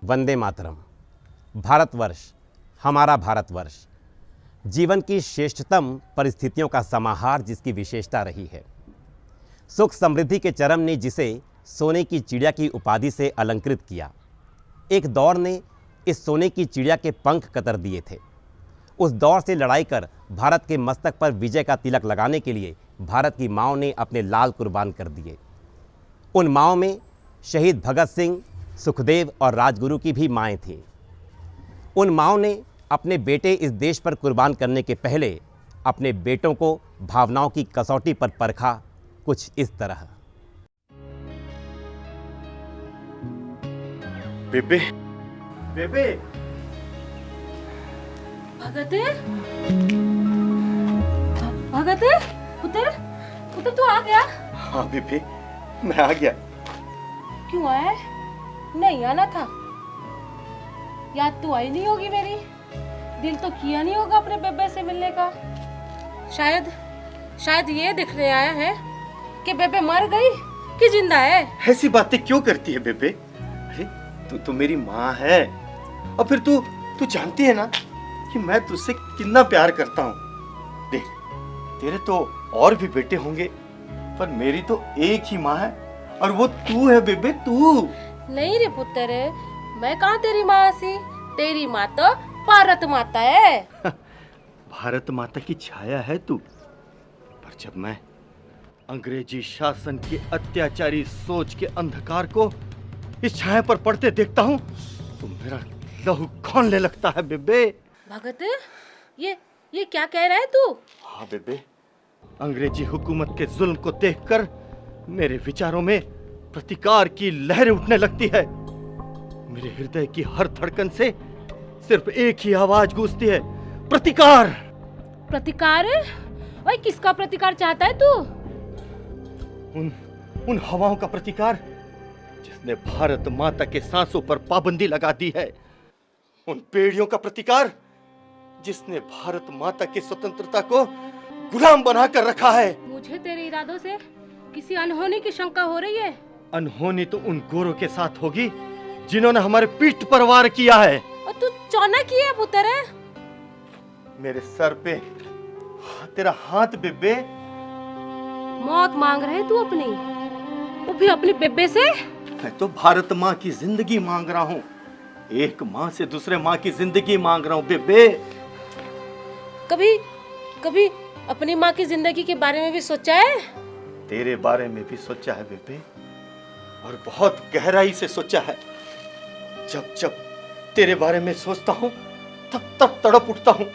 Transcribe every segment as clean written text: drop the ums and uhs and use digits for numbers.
वंदे मातरम। भारतवर्ष, हमारा भारतवर्ष, जीवन की श्रेष्ठतम परिस्थितियों का समाहार जिसकी विशेषता रही है। सुख समृद्धि के चरम ने जिसे सोने की चिड़िया की उपाधि से अलंकृत किया। एक दौर ने इस सोने की चिड़िया के पंख कतर दिए थे। उस दौर से लड़ाई कर भारत के मस्तक पर विजय का तिलक लगाने के लिए भारत की माँओं ने अपने लाल कुर्बान कर दिए। उन माँओं में शहीद भगत सिंह, सुखदेव और राजगुरु की भी माएँ थीं। उन माँओं ने अपने बेटे इस देश पर कुर्बान करने के पहले अपने बेटों को भावनाओं की कसौटी पर परखा, कुछ इस तरह। बेबे, बेबे, भगते, भगते, पुत्र, पुत्र तू आ गया? हाँ बेबे, मैं आ गया। क्यों आया? नहीं आना था। याद तो आई नहीं होगी मेरी। दिल तो किया नहीं होगा अपने बेबे से मिलने का। शायद ये दिखने आया है कि बेबे मर गई कि जिंदा है। ऐसी बातें क्यों करती है बेबे? अरे तू तो मेरी माँ है। और फिर तू जानती है ना कि मैं तुझसे कितना प्यार करता हूँ। देख, तेरे तो और भी बेटे होंगे, पर मेरी तो एक ही माँ है, और वो तू है बेबे, तू। नहीं रे पुत्र, मैं कहाँ तेरी माँ सी। तेरी माँ तो भारत माता है। भारत माता की छाया है तू। पर जब मैं अंग्रेजी शासन की अत्याचारी सोच के अंधकार को इस छाया पर पड़ते देखता हूँ तो मेरा लहू खौलने लगता है बेबे। भगत, ये क्या कह रहा है तू? हाँ बेबे, अंग्रेजी हुकूमत के जुल्म को देखकर मेरे विचारों में प्रतिकार की लहरें उठने लगती है। मेरे हृदय की हर धड़कन से सिर्फ एक ही आवाज गूंजती है, प्रतिकार। प्रतिकार? भाई किसका प्रतिकार चाहता है तू? उन हवाओं का प्रतिकार जिसने भारत माता के सांसों पर पाबंदी लगा दी है। उन पेड़ियों का प्रतिकार जिसने भारत माता की स्वतंत्रता को गुलाम बनाकर रखा है। मुझे तेरे इरादों से किसी अनहोनी की शंका हो रही है। अनहोनी तो उन गोरों के साथ होगी जिन्होंने हमारे पीठ पर वार किया है। और तू चाणक्य है पुत्र। मेरे सर पे तेरा हाथ बेबे। मौत मांग रहे तू अपनी, वो भी अपनी बेबे से। मैं तो भारत माँ की जिंदगी मांग रहा हूँ। एक माँ से दूसरे माँ की जिंदगी मांग रहा हूँ बेबे। कभी अपनी माँ की जिंदगी के बारे में भी सोचा है? तेरे बारे में भी सोचा है बेबे, और बहुत गहराई से सोचा है। जब तेरे बारे में सोचता हूँ तब तड़प उठता हूँ।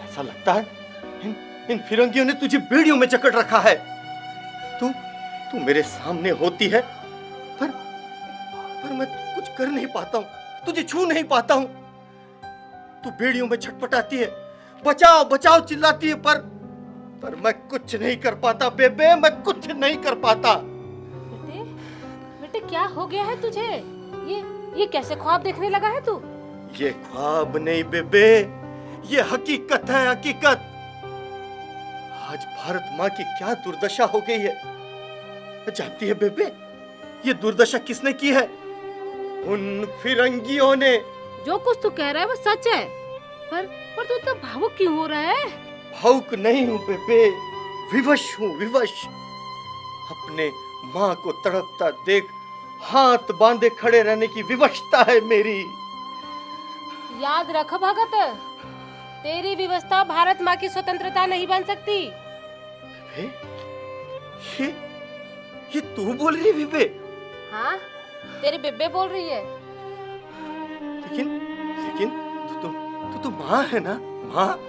ऐसा लगता है इन फिरंगियों ने तुझे बेड़ियों में जकड़ रखा है। तू मेरे सामने होती है, पर मैं कुछ कर नहीं पाता हूँ, तुझे छू नहीं पाता हूँ। तू बेड़ियों में छटपटाती है, बचाओ बचाओ चिल्लाती है, पर मैं कुछ नहीं कर पाता बेबे, मैं कुछ नहीं कर पाता। बेटे क्या हो गया है तुझे? ये कैसे ख्वाब देखने लगा है तू? ये ख्वाब नहीं बेबे, ये हकीकत है, हकीकत। आज भारत माँ की क्या दुर्दशा हो गई है जानती है बेबे? ये दुर्दशा किसने की है? उन फिरंगियों ने। जो कुछ तू कह रहा है वो सच है, पर तू इतना भावुक क्यों हो रहा है? भावुक नहीं हूँ बेबे, विवश हूँ, विवश। अपने माँ को तड़पता देख हाथ बांधे खड़े रहने की विवशता है मेरी। याद रख भगत, तेरी विवशता भारत माँ की स्वतंत्रता नहीं बन सकती। ये तू बोल रही है बेबे? हाँ, तेरी बेबे बोल रही है। लेकिन तू तो माँ है ना, माँ?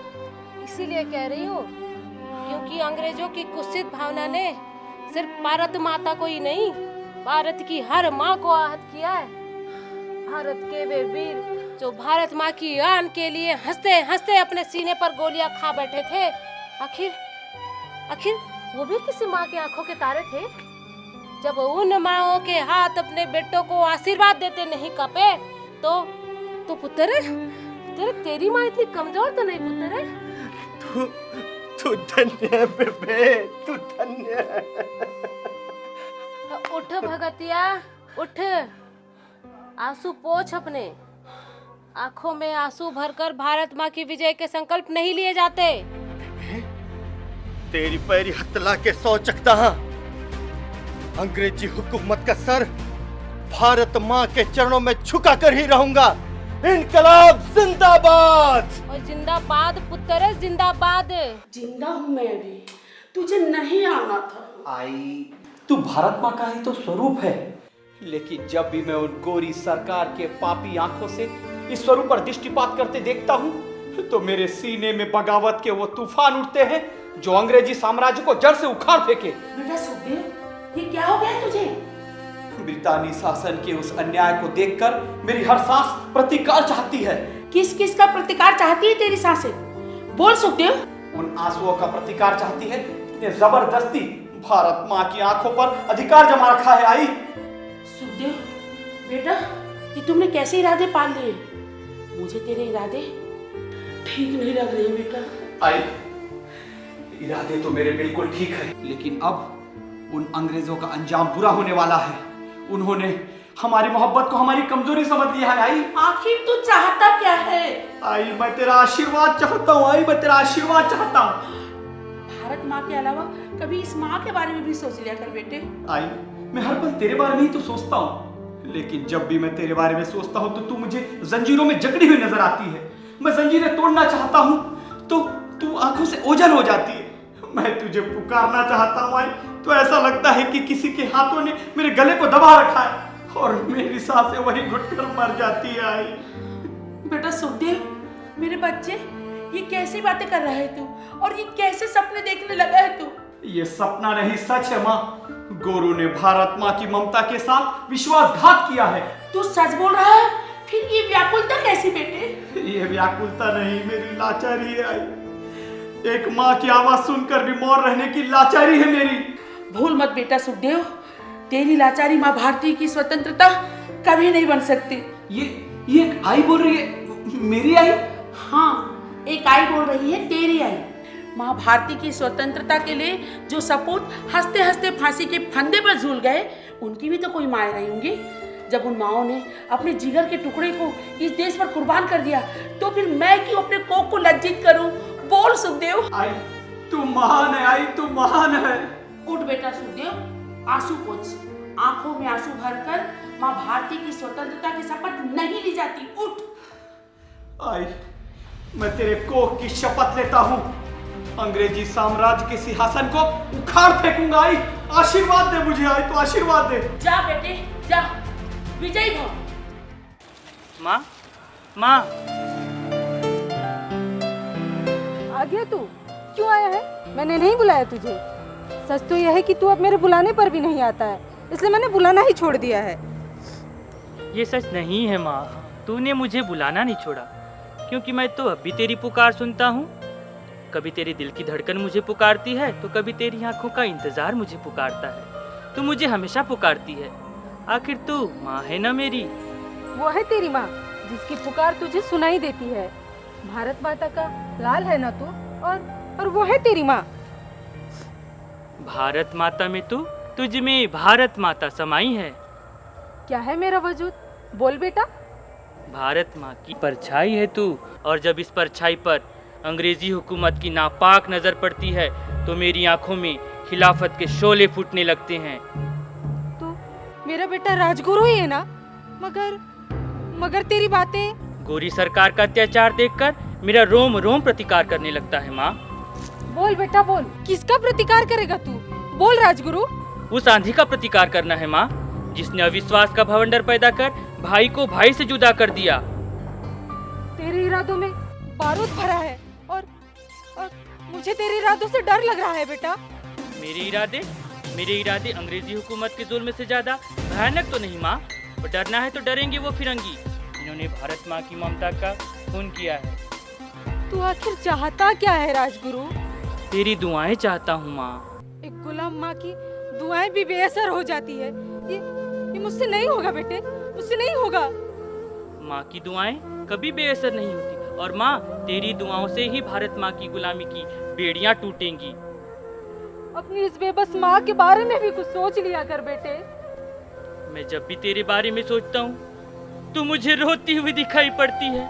इसीलिए कह रही हूँ, क्योंकि अंग्रेजों की कुत्सित भावना ने सिर्फ भारत माता को ही नहीं, भारत की हर माँ को आहत किया है। भारत के वे वीर जो भारत माँ की आन के लिए हंसते हंसते अपने सीने पर गोलियां खा बैठे थे, आखिर वो भी किसी माँ की आंखों के तारे थे। जब उन माँओं के हाथ अपने बेटों को आशीर्वाद देते नहीं कांपे, तो पुत्र, तेरी माँ इतनी कमजोर तो नहीं पुत्र? तू धन्य है बेबे, तू धन्य है। उठ भगतिया, उठ। आंसू पोंछ अपने। आंखों में आंसू भरकर भारत माँ की विजय के संकल्प नहीं लिए जाते। तेरी पैरी हथला के 100 चकता। अंग्रेजी हुकूमत का सर भारत माँ के चरणों में झुका कर ही रहूंगा। इनकलाब जिंदाबाद। और जिंदाबाद पुत्र, जिंदाबाद। जिंदा हूँ मैं अभी, तुझे नहीं आना था। आई, तू भारत माँ का ही तो स्वरूप है, लेकिन जब भी मैं उन गोरी सरकार के पापी आंखों से इस स्वरूप पर दृष्टिपात करते देखता हूँ तो मेरे सीने में बगावत के वो तूफान उठते हैं जो अंग्रेजी साम्राज्य को जड़ से उखाड़ फेंके। बेटा सुखदेव, ये क्या हो गया तुझे? ब्रितानी शासन के उस अन्याय को देखकर मेरी हर सांस प्रतिकार चाहती है। किस किस का प्रतिकार चाहती है तेरी सांसें? बोल सुखदेव। उन आंसुओं का प्रतिकार चाहती है जिसने जबरदस्ती भारत माँ की आंखों पर अधिकार जमा रखा है। आई सुखदेव बेटा, ये तुमने कैसे इरादे पाल लिए? मुझे तेरे इरादे ठीक नहीं लग रहे बेटा। आई, इरादे तो मेरे बिल्कुल ठीक है, लेकिन अब उन अंग्रेजों का अंजाम बुरा होने वाला है। उन्होंने हमारी मोहब्बत को हमारी कमजोरी समझ लिया है। आई, आखिर तू चाहता क्या है? आई, मैं तेरा आशीर्वाद चाहता हूँ। आई, मैं तेरा आशीर्वाद चाहता हूँ। भारत माँ के अलावा कभी इस माँ के बारे में भी सोच लिया कर बेटे। आई, मैं हर पल तेरे बारे में ही तो सोचता हूँ, लेकिन जब भी मैं तेरे बारे में सोचता हूँ तो तू मुझे जंजीरों में जकड़ी हुई नजर आती है। मैं जंजीरें तोड़ना चाहता हूँ तो तू आंखों से ओझल हो जाती है। मैं तुझे पुकारना चाहता हूँ आई, तो ऐसा लगता है कि किसी के हाथों ने मेरे गले को दबा रखा है और मेरी सांसें वही घुटकर मर जाती है। आई बेटा सुखदेव, मेरे बच्चे, ये कैसी बातें कर रहा है तू? और ये कैसे सपने देखने लगा है तू? ये सपना नहीं, सच है माँ। गोरू ने भारत माँ की ममता के साथ विश्वासघात किया है। तू सच बोल रहा है? फिर ये व्याकुलता कैसी बेटे? ये व्याकुलता नहीं, मेरी लाचारी है। आई, एक माँ की आवाज सुनकर भी मौन रहने की लाचारी है मेरी। भूल मत बेटा सुखदेव, तेरी लाचारी माँ भारती की स्वतंत्रता कभी नहीं बन सकती। ये एक आई बोल रही है? मेरी आई? हाँ, एक आई बोल रही है, तेरी आई। माँ भारती की स्वतंत्रता के लिए जो सपूत हंसते हंसते फांसी के फंदे पर झूल गए, उनकी भी तो कोई माएँ रही होंगी। जब उन माओ ने अपने जिगर के टुकड़े को इस देश पर कुर्बान कर दिया, तो फिर मैं क्यों अपने कोख को लज्जित करूं? बोल सुखदेव। आई, तू महान है। आई, तू महान है। उठ बेटा सुखदेव, आंसू पोंछ। आंखों में आंसू भरकर माँ भारती की स्वतंत्रता की शपथ नहीं ली जाती। उठ। आई, मैं तेरे कोख की शपथ लेता हूँ। अंग्रेजी साम्राज्य के सिंहासन को उखाड़ फेंकूंगा। आई, आशीर्वाद दे मुझे। आई, तो आशीर्वाद दे। जा बेटे जा, विजयी भव। माँ, माँ। आ गया तू? क्यों आया है? मैंने नहीं बुलाया तुझे। सच तो यह है कि तू अब मेरे बुलाने पर भी नहीं आता है, इसलिए मैंने बुलाना ही छोड़ दिया है। ये सच नहीं है माँ, तूने मुझे बुलाना नहीं छोड़ा, क्योंकि मैं तो अब भी तेरी पुकार सुनता हूँ। कभी तेरे दिल की धड़कन मुझे पुकारती है, तो कभी तेरी आंखों का इंतजार मुझे पुकारता है। तू मुझे हमेशा पुकारती है। आखिर तू माँ है ना मेरी। वो है तेरी माँ जिसकी पुकार तुझे सुनाई देती है। भारत माता का लाल है ना तू, और वो है तेरी माँ। भारत माता में तू, तुझ में भारत माता समाई है। क्या है मेरा वजूद? बोल बेटा। भारत माँ की परछाई है तू, और जब इस परछाई पर अंग्रेजी हुकूमत की नापाक नजर पड़ती है तो मेरी आंखों में खिलाफत के शोले फूटने लगते हैं। तू मेरा बेटा राजगुरु ही है ना? मगर तेरी बातें। गोरी सरकार का अत्याचार देखकर मेरा रोम रोम प्रतिकार करने लगता है माँ। बोल बेटा बोल, किसका प्रतिकार करेगा तू? बोल राजगुरु। उस आंधी का प्रतिकार करना है माँ, जिसने अविश्वास का भवंडर पैदा कर भाई को भाई से जुदा कर दिया। तेरे इरादों में बारूद भरा है और मुझे तेरे इरादों से डर लग रहा है बेटा। मेरे इरादे अंग्रेजी हुकूमत के जुल्म से ज्यादा भयानक तो नहीं माँ, पर डरना है तो डरेंगे वो फिरंगी जिन्होंने भारत माँ की ममता का खून किया है। तू आखिर चाहता क्या है राजगुरु? तेरी दुआएं चाहता हूँ माँ। एक गुलाम माँ की दुआएं भी बेअसर हो जाती है। ये मुझसे नहीं होगा बेटे, मुझसे नहीं होगा। माँ की दुआएं कभी बेअसर नहीं होती, और माँ तेरी दुआओं से ही भारत माँ की गुलामी की बेड़ियां टूटेंगी। अपनी इस बेबस माँ के बारे में भी कुछ सोच लिया कर बेटे। मैं जब भी तेरे बारे में सोचता हूँ तू मुझे रोती हुई दिखाई पड़ती है।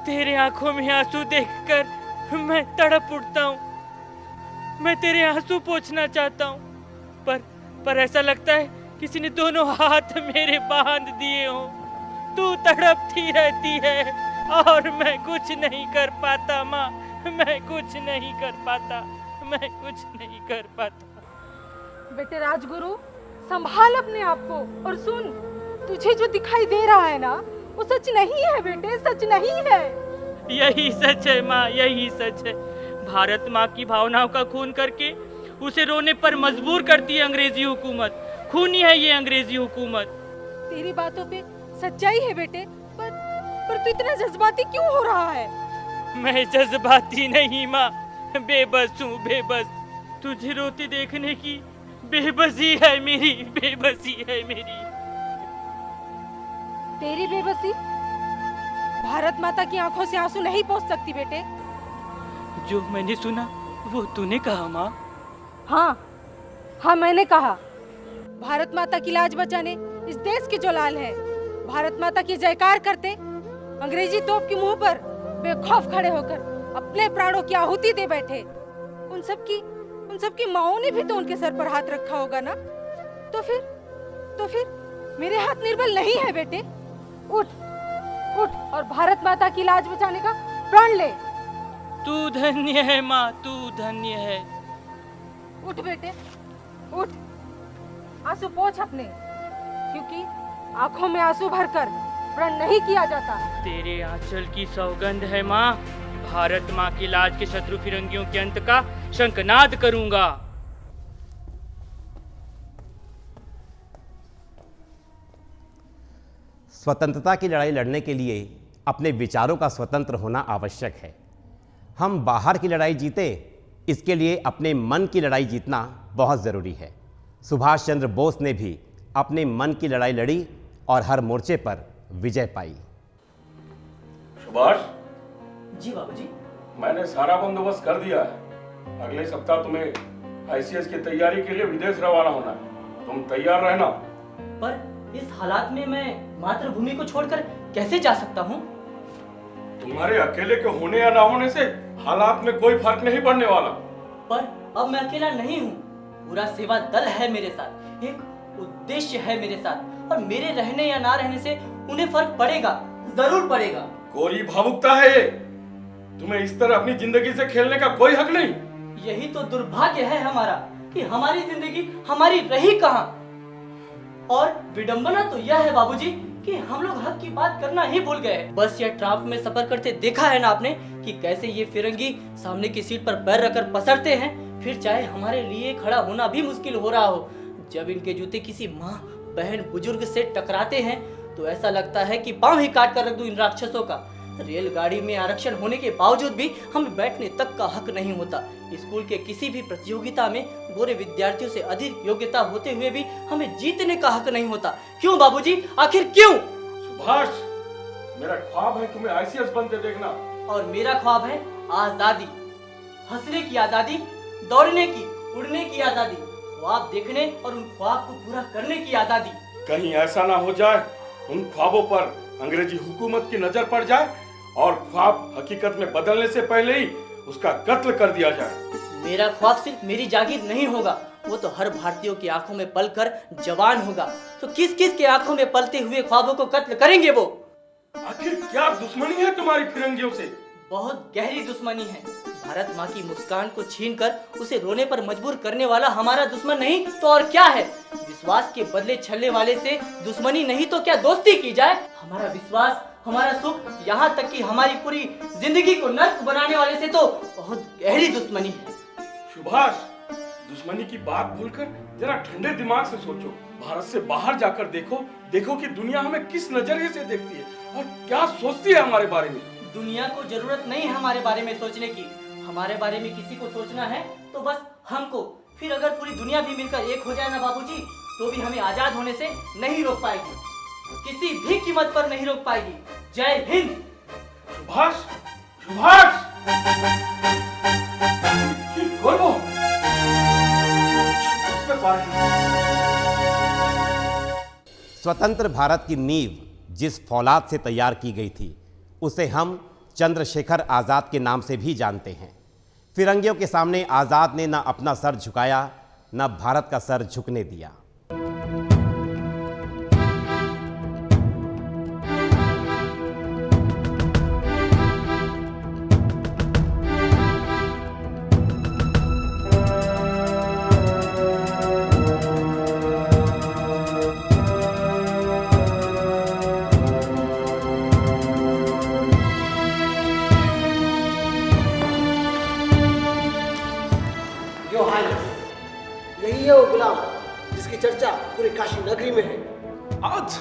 तेरे आंखों में आंसू देखकर मैं तड़प उठता हूँ। मैं तेरे आंसू पोंछना चाहता हूँ, पर ऐसा लगता है किसी ने दोनों हाथ मेरे बांध दिए हों। तू तड़पती रहती है और मैं कुछ नहीं कर पाता माँ, मैं कुछ नहीं कर पाता, मैं कुछ नहीं कर पाता। बेटे राजगुरु, संभाल अपने आप को और सुन, तुझे जो दिखाई दे रहा है ना वो सच नहीं है बेटे, सच नहीं है। यही सच है माँ, यही सच है। भारत माँ की भावनाओं का खून करके उसे रोने पर मजबूर करती है अंग्रेजी हुकूमत। खूनी है ये अंग्रेजी हुकूमत। तेरी बातों पे सच्चाई है बेटे, पर तू इतना जज्बाती क्यों हो रहा है? मैं जज्बाती नहीं माँ, बेबस हूँ, बेबस। तुझे रोती देखने की बेबसी है मेरी, बेबसी है मेरी। तेरी बेबसी भारत माता की आंखों से आंसू नहीं पोंछ सकती बेटे। जो मैंने सुना वो तूने कहा माँ? हाँ मैंने कहा। भारत माता की लाज बचाने इस देश के जो लाल हैं, भारत माता की जयकार करते अंग्रेजी तोप के मुंह पर बेखौफ खड़े होकर अपने प्राणों की आहुति दे बैठे। उन सब की माओं ने भी तो उनके सर पर हाथ रखा होगा ना। तो फिर मेरे हाथ निर्बल नहीं है बेटे। उठ और भारत माता की लाज बचाने का प्रण ले। तू धन्य है माँ, तू धन्य है। उठ बेटे, उठ, आंसू पोंछ अपने, क्योंकि आंखों में आंसू भरकर प्रण नहीं किया जाता। तेरे आंचल की सौगंध है माँ, भारत माँ की लाज के शत्रु फिरंगियों के अंत का शंखनाद करूंगा। स्वतंत्रता की लड़ाई लड़ने के लिए अपने विचारों का स्वतंत्र होना आवश्यक है। हम बाहर की लड़ाई जीते, इसके लिए अपने मन की लड़ाई जीतना बहुत ज़रूरी है। सुभाष चंद्र बोस ने भी अपने मन की लड़ाई लड़ी और हर मोर्चे पर विजय पाई। सुभाष जी बाबूजी। मैंने सारा बंदोबस्त कर दिया है। अगले सप्ताह तुम्हें आईसीएस की तैयारी के लिए विदेश रवाना होना है। तुम तैयार रहना। पर इस हालात में मैं मातृभूमि को छोड़कर कैसे जा सकता हूँ? तुम्हारे अकेले के होने या ना होने से हालात में कोई फर्क नहीं पड़ने वाला। पर अब मैं अकेला नहीं हूँ, पूरा सेवा दल है मेरे साथ, एक उद्देश्य है मेरे साथ, और मेरे रहने या ना रहने से उन्हें फर्क पड़ेगा, जरूर पड़ेगा। कोरी भावुकता है ये। तुम्हें इस तरह अपनी जिंदगी से खेलने का कोई हक नहीं। यही तो दुर्भाग्य है हमारा कि हमारी जिंदगी हमारी रही कहाँ। और विडंबना तो यह है बाबूजी कि हम लोग हक की बात करना ही भूल गए। बस ये ट्राफ में सफर करते देखा है ना आपने कि कैसे ये फिरंगी सामने की सीट पर पैर रखकर पसरते हैं, फिर चाहे हमारे लिए खड़ा होना भी मुश्किल हो रहा हो। जब इनके जूते किसी माँ, बहन, बुजुर्ग से टकराते हैं तो ऐसा लगता है कि पांव ही काट कर रख दूं इन राक्षसों का। रेलगाड़ी में आरक्षण होने के बावजूद भी हमें बैठने तक का हक नहीं होता। स्कूल के किसी भी प्रतियोगिता में गोरे विद्यार्थियों से अधिक योग्यता होते हुए भी हमें जीतने का हक नहीं होता। क्यों बाबूजी, आखिर क्यों? सुभाष, मेरा ख्वाब है तुम्हें आईसीएस बनते देखना। और मेरा ख्वाब है आजादी, हंसने की आजादी, दौड़ने की, उड़ने की आजादी, ख्वाब देखने और उन ख्वाब को पूरा करने की आजादी। कहीं ऐसा ना हो जाए उन ख्वाबों पर अंग्रेजी हुकूमत की नजर पड़ जाए और ख्वाब हकीकत में बदलने से पहले ही उसका कत्ल कर दिया जाए। मेरा ख्वाब सिर्फ मेरी जागीर नहीं होगा, वो तो हर भारतीयों की आंखों में पलकर जवान होगा। तो किस किस के आंखों में पलते हुए ख्वाबों को कत्ल करेंगे वो? आखिर क्या दुश्मनी है तुम्हारी फिरंगियों से? बहुत गहरी दुश्मनी है। भारत माँ की मुस्कान को छीनकर उसे रोने पर मजबूर करने वाला हमारा दुश्मन नहीं तो और क्या है? विश्वास के बदले छलने वाले से दुश्मनी नहीं तो क्या दोस्ती की जाए? हमारा विश्वास, हमारा सुख, यहाँ तक कि हमारी पूरी जिंदगी को नर्क बनाने वाले से तो बहुत गहरी दुश्मनी है। सुभाष, दुश्मनी की बात भूलकर जरा ठंडे दिमाग से सोचो। भारत से बाहर जाकर देखो कि दुनिया हमें किस नजरिए से देखती है और क्या सोचती है हमारे बारे में। दुनिया को जरूरत नहीं है हमारे बारे में सोचने की। हमारे बारे में किसी को सोचना है तो बस हमको। फिर अगर पूरी दुनिया भी मिलकर एक हो जाए ना बाबूजी, तो भी हमें आजाद होने से नहीं रोक पाएगी, किसी भी कीमत पर नहीं रोक पाएगी। जय हिंद। सुभाष, सुभाष, स्वतंत्र भारत की नींव जिस फौलाद से तैयार की गई थी उसे हम चंद्रशेखर आज़ाद के नाम से भी जानते हैं। फिरंगियों के सामने आज़ाद ने न अपना सर झुकाया न भारत का सर झुकने दिया। यो हाइनेस, यही है वो गुलाम जिसकी चर्चा पूरी काशी नगरी में है। आज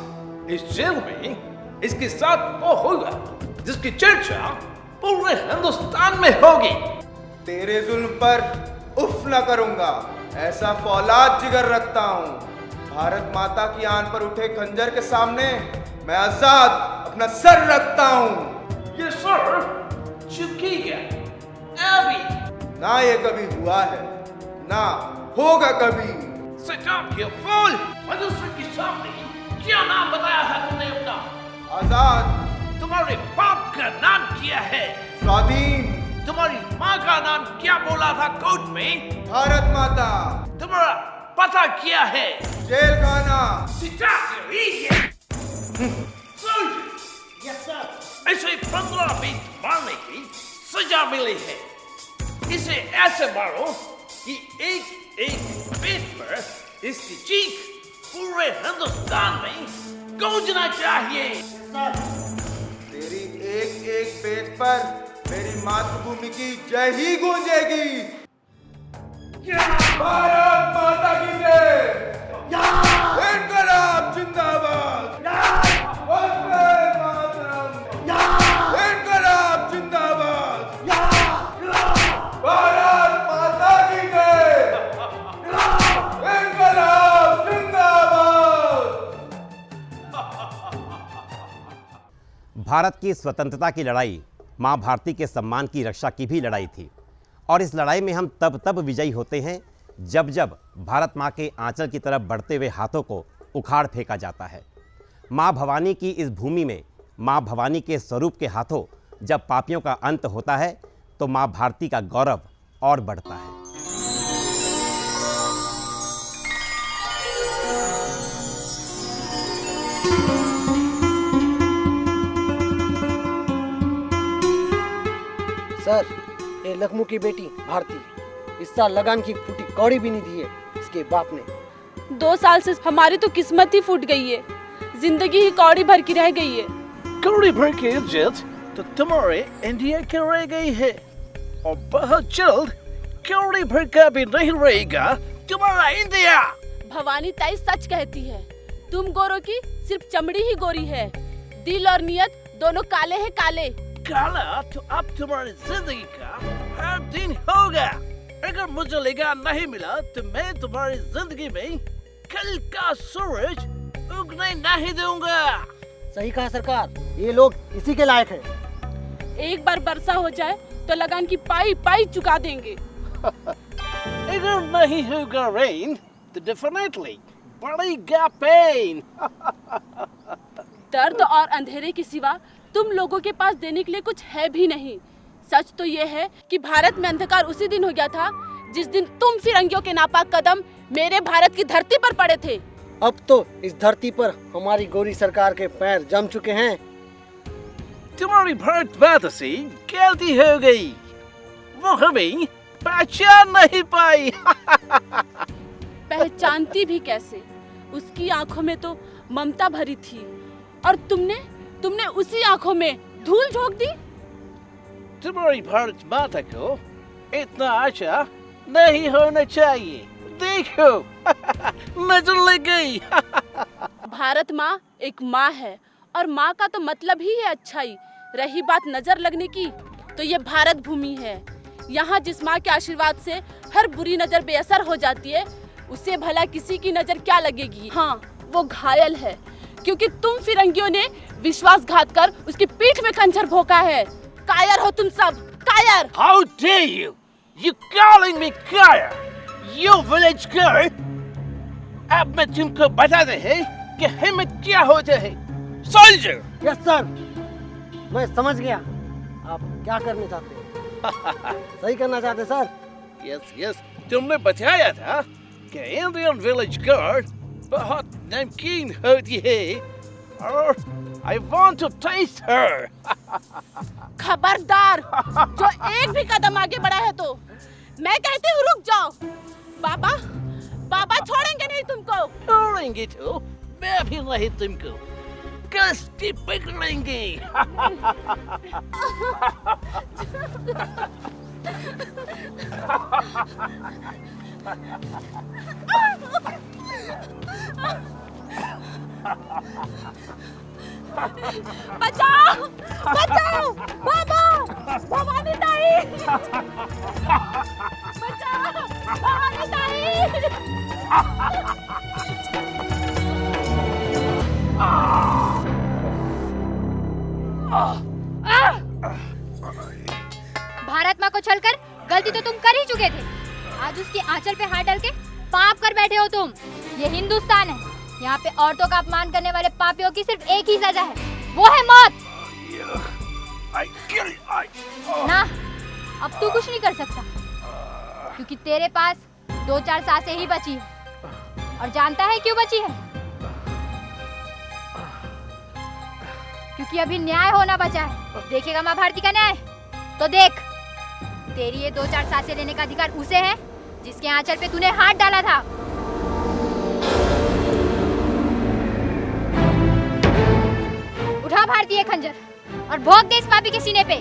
इस जेल में इसके साथ वो होगा जिसकी चर्चा पूरे हिंदुस्तान में होगी। तेरे जुल्म पर उफ न करूंगा, ऐसा फौलाद जिगर रखता हूँ। भारत माता की आन पर उठे खंजर के सामने मैं आजाद अपना सर रखता हूँ। ये सर झुकेगा अभी ना ये कभी हुआ है ना होगा कभी। सजाम के फूल मनुष्य के सामने क्या नाम बताया था तुमने अपना? आजाद। तुम्हारे बाप का नाम क्या है? स्वाधीन। तुम्हारी माँ का नाम क्या बोला था कोर्ट में? भारत माता। तुम्हारा पता क्या है? जेल खाना। ऐसे 15-20 मारने की सजा मिली है। इसे ऐसे मारो कि एक एक पेट पर इसकी चीख पूरे हिंदुस्तान में गूंजना चाहिए। तेरी एक एक पेट पर मेरी मातृभूमि की जय ही गूंजेगी। भारत माता की जय। इनकलाब जिंदाबाद। वंदे मातरम। इनकलाब जिंदाबाद। भारत माता की जय। इनकलाब जिंदाबाद। भारत की स्वतंत्रता की लड़ाई माँ भारती के सम्मान की रक्षा की भी लड़ाई थी और इस लड़ाई में हम तब विजयी होते हैं जब जब भारत माँ के आंचल की तरफ बढ़ते हुए हाथों को उखाड़ फेंका जाता है। माँ भवानी की इस भूमि में माँ भवानी के स्वरूप के हाथों जब पापियों का अंत होता है तो माँ भारती का गौरव और बढ़ता है। सर, ये लखनऊ की बेटी भारती इस साल लगान की फूटी कौड़ी भी नहीं दी है इसके बाप ने। 2 साल से हमारी तो किस्मत ही फूट गई है, जिंदगी ही कौड़ी भर की रह गई है। कौड़ी भर की इज्जत तो तुम्हारे इंडिया की रह गई है और बहुत जल्द कौड़ी भर का भी नहीं रहेगा तुम्हारा इंडिया। भवानी ताई सच कहती है, तुम गोरों की सिर्फ चमड़ी ही गोरी है, दिल और नियत दोनों काले हैं काले। काला तो अब तुम्हारी जिंदगी का हर दिन होगा। अगर मुझे लगान नहीं मिला तो मैं तुम्हारी जिंदगी में कल का सूरज उगने नहीं दूंगा। सही कहा सरकार, ये लोग इसी के लायक हैं। एक बार वर्षा हो जाए तो लगान की पाई पाई चुका देंगे। अगर नहीं होगा रेन तो डेफिनेटली बढ़ेगा पेन। दर्द और अंधेरे के सिवा तुम लोगों के पास देने के लिए कुछ है भी नहीं। सच तो ये है कि भारत में अंधकार उसी दिन हो गया था जिस दिन तुम फिरंगियों के नापाक कदम मेरे भारत की धरती पर पड़े थे। अब तो इस धरती पर हमारी गोरी सरकार के पैर जम चुके हैं। तुम्हारी भारत माता से गलती हो गई, वो हमें पहचान नहीं पाई। पहचानती भी कैसे, उसकी आंखों में तो ममता भरी थी और तुमने उसी आंखों में धूल झोंक दी। तुम्हारी भारत माता को इतना अच्छा नहीं होना चाहिए। देखो नजर लग गई। भारत माँ एक माँ है और माँ का तो मतलब ही है अच्छाई। रही बात नजर लगने की तो ये भारत भूमि है। यहाँ जिस माँ के आशीर्वाद से हर बुरी नजर बेअसर हो जाती है, उसे भला किसी की नजर क्या लगेगी। हाँ, वो घायल है क्योंकि तुम फिरंगियों ने विश्वासघात कर उसकी पीठ में खंजर भोंका है। कायर हो तुम सब, कायर। How dare you? You calling me कायर? You village girl? अब मैं तुमको बताते हैं कि हिम्मत क्या होता है। soldier. यस सर, मैं समझ गया आप क्या करना चाहते हैं। सही करना चाहते सर। Yes, yes. तुमने बताया था कि इंडियन विलेज गर्ल बहुत नमकीन होती है और I want to taste her. खबरदार, जो एक भी कदम आगे बढ़ा है तो मैं कहती हूँ रुक जाओ। बाबा, बाबा छोड़ेंगे नहीं तुमको। छोड़ेंगे तो मैं भी नहीं तुमको। कष्ट पकड़ेंगे। बचाओ, बचाओ, बाबा, भवानी ताई, बचाओ, भवानी ताई। भारत माँ को छलकर गलती तो तुम कर ही चुके थे। आज उसकी आंचल पे हाथ डाल के पाप कर बैठे हो तुम। ये हिंदुस्तान है, यहाँ पे औरतों का अपमान करने वाले पापियों की सिर्फ एक ही सजा है, वो है मौत। ना, अब तू कुछ नहीं कर सकता क्योंकि तेरे पास 2-4 सांसें ही बची है। और जानता है क्यों बची है? क्योंकि अभी न्याय होना बचा है। देखेगा माँ भारती का न्याय? तो देख, तेरी ये 2-4 सांसें लेने का अधिकार उसे है जिसके आंचल पे तूने हाथ डाला था। उठा भारतीय खंजर और भोंक दे इस पापी के सीने पे।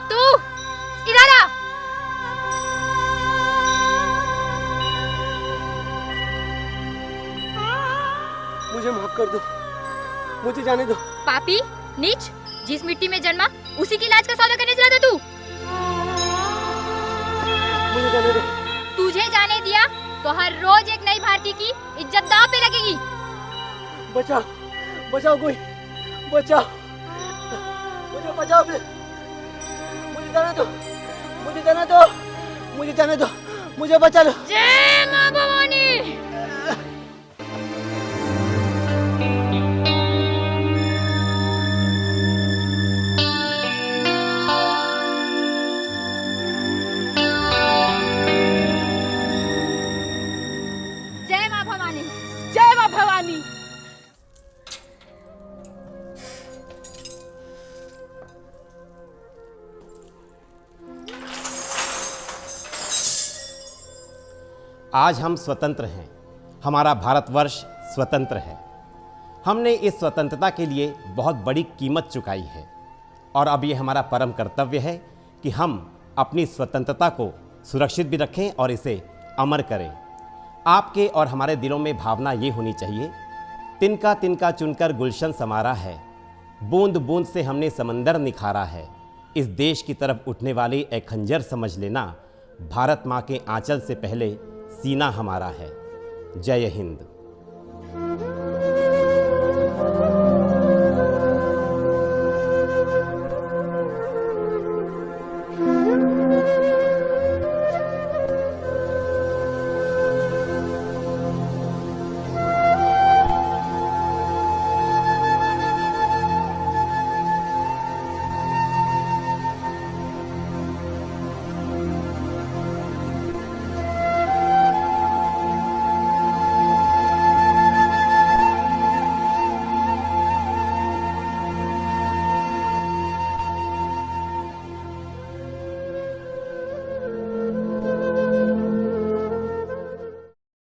तू इधर आ। मुझे माफ कर दो, मुझे जाने दो। पापी, नीच, जिस मिट्टी में जन्मा उसी की लाज का सौदा करने चला था तू। मुझे जाने दो। तुझे जाने दिया तो हर रोज एक नई भारती की इज्जत दांव पे लगेगी। बचाओ, बचाओ कोई, बचाओ, मुझे बचाओ प्लीज। मुझे जाने दो, मुझे जाने दो, मुझे जाने दो, मुझे बचा लो। जय मां भवानी। जय मां भवानी, जय मां भवानी। आज हम स्वतंत्र हैं, हमारा भारतवर्ष स्वतंत्र है। हमने इस स्वतंत्रता के लिए बहुत बड़ी कीमत चुकाई है और अब ये हमारा परम कर्तव्य है कि हम अपनी स्वतंत्रता को सुरक्षित भी रखें और इसे अमर करें। आपके और हमारे दिलों में भावना ये होनी चाहिए, तिनका तिनका चुनकर गुलशन समारा है, बूंद बूंद से हमने समंदर निखारा है। इस देश की तरफ उठने वाली एक खंजर समझ लेना, भारत माँ के आंचल से पहले सीना हमारा है। जय हिंद।